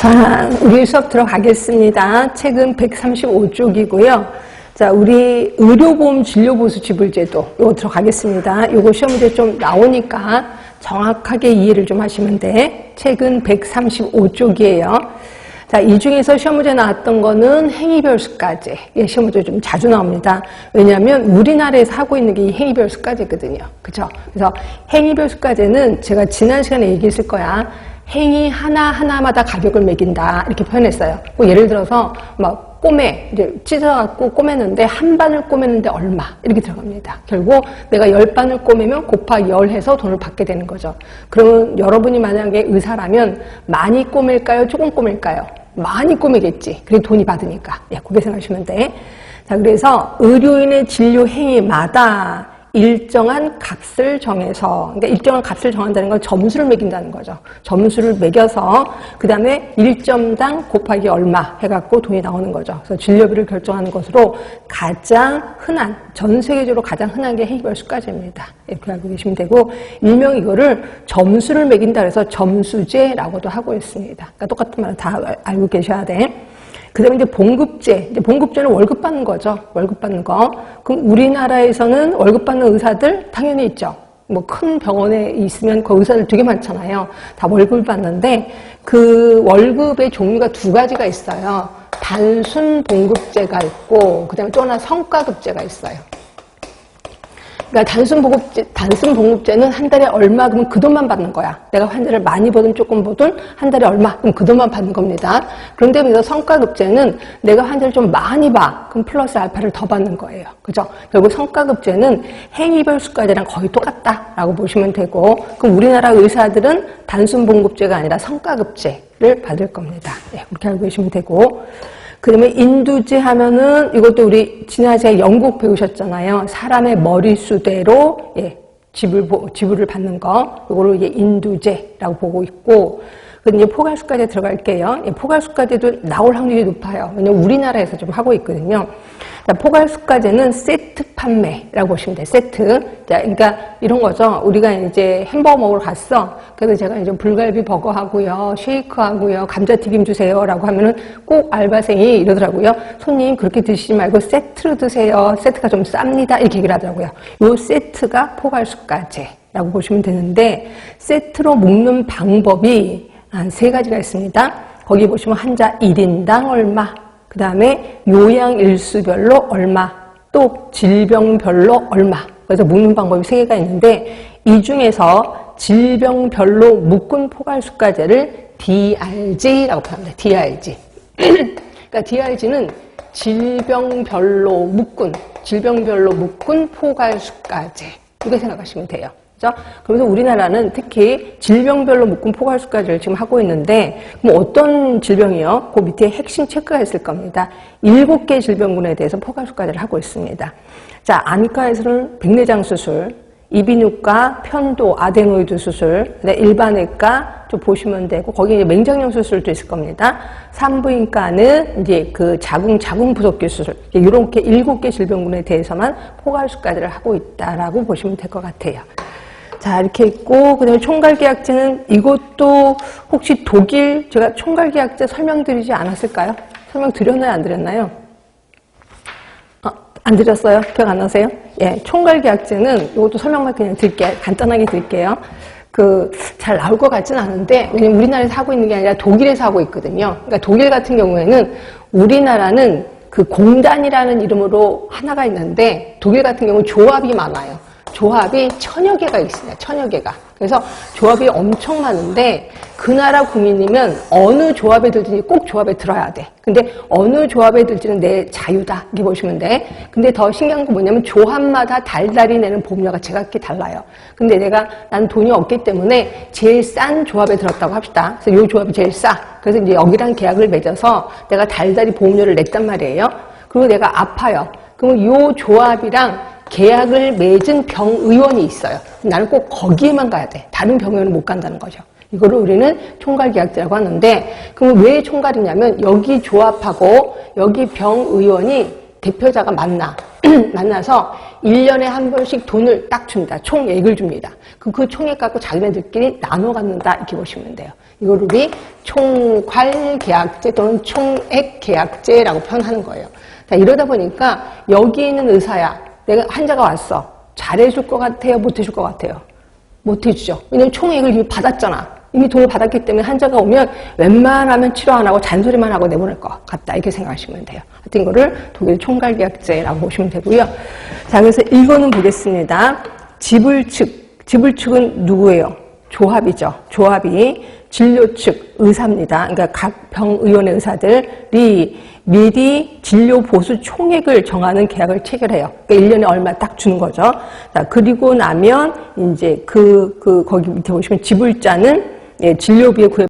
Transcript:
자, 우리 수업 들어가겠습니다. 책은 135쪽이고요. 자, 우리 의료보험 진료보수 지불제도 요거 들어가겠습니다. 요거 시험 문제 좀 나오니까 정확하게 이해를 좀 하시면 돼. 책은 135쪽이에요. 자, 이 중에서 시험 문제 나왔던 거는 행위별수까지. 예, 시험 문제 좀 자주 나옵니다. 왜냐하면 우리나라에서 하고 있는 게 이 행위별수까지거든요. 그죠? 그래서 행위별수까지는 제가 지난 시간에 얘기했을 거야. 행위 하나하나마다 가격을 매긴다. 이렇게 표현했어요. 뭐 예를 들어서, 막, 꼬매, 이제 찢어갖고 꼬매는데, 한 바늘 꼬매는데 얼마. 이렇게 들어갑니다. 결국 내가 10바늘 꼬매면 곱하기 10 해서 돈을 받게 되는 거죠. 그러면 여러분이 만약에 의사라면 많이 꼬맬까요? 조금 꼬맬까요? 많이 꼬매겠지. 그래 돈이 받으니까. 예, 그렇게 생각하시면 돼. 자, 그래서 의료인의 진료 행위마다 일정한 값을 정해서, 그러니까 일정한 값을 정한다는 건 점수를 매긴다는 거죠. 점수를 매겨서 그 다음에 1점당 곱하기 얼마 해갖고 돈이 나오는 거죠. 그래서 진료비를 결정하는 것으로 가장 흔한, 전 세계적으로 가장 흔한 게 행위별수까지입니다. 이렇게 알고 계시면 되고, 일명 이거를 점수를 매긴다 그래서 점수제라고도 하고 있습니다. 그러니까 똑같은 말은 다 알고 계셔야 돼. 그 다음에 이제 봉급제. 이제 봉급제는 월급 받는 거죠. 월급 받는 거. 그럼 우리나라에서는 월급 받는 의사들 당연히 있죠. 뭐 큰 병원에 있으면 그 의사들 되게 많잖아요. 다 월급을 받는데 그 월급의 종류가 두 가지가 있어요. 단순 봉급제가 있고 그 다음에 또 하나 성과급제가 있어요. 그러니까 단순 봉급제는 한 달에 얼마 그러면 그 돈만 받는 거야. 내가 환자를 많이 보든 조금 보든 한 달에 얼마 그럼 그 돈만 받는 겁니다. 그런데 그래서 성과급제는 내가 환자를 좀 많이 봐. 그럼 플러스 알파를 더 받는 거예요. 그죠? 결국 성과급제는 행위별수까지랑 거의 똑같다라고 보시면 되고, 그럼 우리나라 의사들은 단순 봉급제가 아니라 성과급제를 받을 겁니다. 네, 그렇게 알고 계시면 되고. 그 다음에 인두제 하면은 이것도 우리 지난 시간에 영국 배우셨잖아요. 사람의 머리수대로 예, 지불을 받는 거. 이거를 이제 인두제라고 보고 있고, 근데 이제 포괄수까지 들어갈게요. 예, 포괄수까지도 나올 확률이 높아요. 왜냐면 우리나라에서 좀 하고 있거든요. 포괄수까지는 세트 판매라고 보시면 돼요. 세트. 자, 그러니까 이런 거죠. 우리가 이제 햄버거 먹으러 갔어. 그래서 제가 이제 불갈비 버거 하고요, 쉐이크 하고요, 감자튀김 주세요라고 하면은 꼭 알바생이 이러더라고요. 손님 그렇게 드시지 말고 세트로 드세요. 세트가 좀 쌉니다. 이렇게 얘기를 하더라고요. 요 세트가 포괄수까지라고 보시면 되는데, 세트로 먹는 방법이 한 3가지가 있습니다. 거기 보시면 환자 1인당 얼마, 그 다음에 요양일수별로 얼마, 또 질병별로 얼마. 그래서 묶는 방법이 3개가 있는데, 이 중에서 질병별로 묶은 포괄수까지를 DRG라고 표현합니다. DRG. 그러니까 DRG는 질병별로 묶은 포괄수까지. 이렇게 생각하시면 돼요. 그죠? 그래서 우리나라는 특히 질병별로 묶은 포괄수까지를 지금 하고 있는데, 그럼 어떤 질병이요? 그 밑에 핵심 체크가 있을 겁니다. 7개 질병군에 대해서 포괄수까지를 하고 있습니다. 자, 안과에서는 백내장 수술, 이비인후과, 편도, 아데노이드 수술, 일반외과 좀 보시면 되고, 거기 이제 맹장염 수술도 있을 겁니다. 산부인과는 이제 그 자궁 부속기 수술, 이렇게 7개 질병군에 대해서만 포괄수까지를 하고 있다라고 보시면 될 것 같아요. 자, 이렇게 있고, 그 다음에 총괄계약제는 이것도 혹시 독일, 제가 총괄계약제 설명드리지 않았을까요? 설명드렸나요? 안 드렸나요? 안 드렸어요? 기억 안 나세요? 예, 총괄계약제는 이것도 설명만 그냥 드릴게요. 간단하게 드릴게요. 잘 나올 것 같지는 않은데, 왜냐면 우리나라에서 하고 있는 게 아니라 독일에서 하고 있거든요. 그러니까 독일 같은 경우에는 우리나라는 그 공단이라는 이름으로 하나가 있는데, 독일 같은 경우는 조합이 많아요. 조합이 1000여 개가 있습니다. 1000여 개가. 그래서 조합이 엄청 많은데 그 나라 국민이면 어느 조합에 들든지 꼭 조합에 들어야 돼. 근데 어느 조합에 들지는 내 자유다. 이렇게 보시면 돼. 근데 더 신기한 건 뭐냐면 조합마다 달달이 내는 보험료가 제각기 달라요. 근데 난 돈이 없기 때문에 제일 싼 조합에 들었다고 합시다. 그래서 이 조합이 제일 싸. 그래서 이제 여기랑 계약을 맺어서 내가 달달이 보험료를 냈단 말이에요. 그리고 내가 아파요. 그러면 이 조합이랑 계약을 맺은 병의원이 있어요. 나는 꼭 거기에만 가야 돼. 다른 병의원은 못 간다는 거죠. 이거를 우리는 총괄계약제라고 하는데, 그럼 왜 총괄이냐면 여기 조합하고 여기 병의원이 대표자가 만나서 1년에 한 번씩 돈을 딱 줍니다. 총액을 줍니다. 그 총액 갖고 자기네들끼리 나눠 갖는다 이렇게 보시면 돼요. 이걸 우리 총괄계약제 또는 총액계약제라고 표현하는 거예요. 자, 이러다 보니까 여기 있는 의사야. 내가 환자가 왔어. 잘해줄 것 같아요? 못해줄 것 같아요? 못해주죠. 왜냐면 총액을 이미 받았잖아. 이미 돈을 받았기 때문에 환자가 오면 웬만하면 치료 안 하고 잔소리만 하고 내보낼 것 같다. 이렇게 생각하시면 돼요. 하여튼 이거를 독일 총괄계약제라고 보시면 되고요. 자, 그래서 이거는 보겠습니다. 지불 측은 누구예요? 조합이죠. 조합이 진료 측 의사입니다. 그러니까 각 병의원의 의사들이 미리 진료 보수 총액을 정하는 계약을 체결해요. 그러니까 1년에 얼마 딱 주는 거죠. 자, 그리고 나면 이제 거기 밑에 보시면 지불자는 진료비에 구해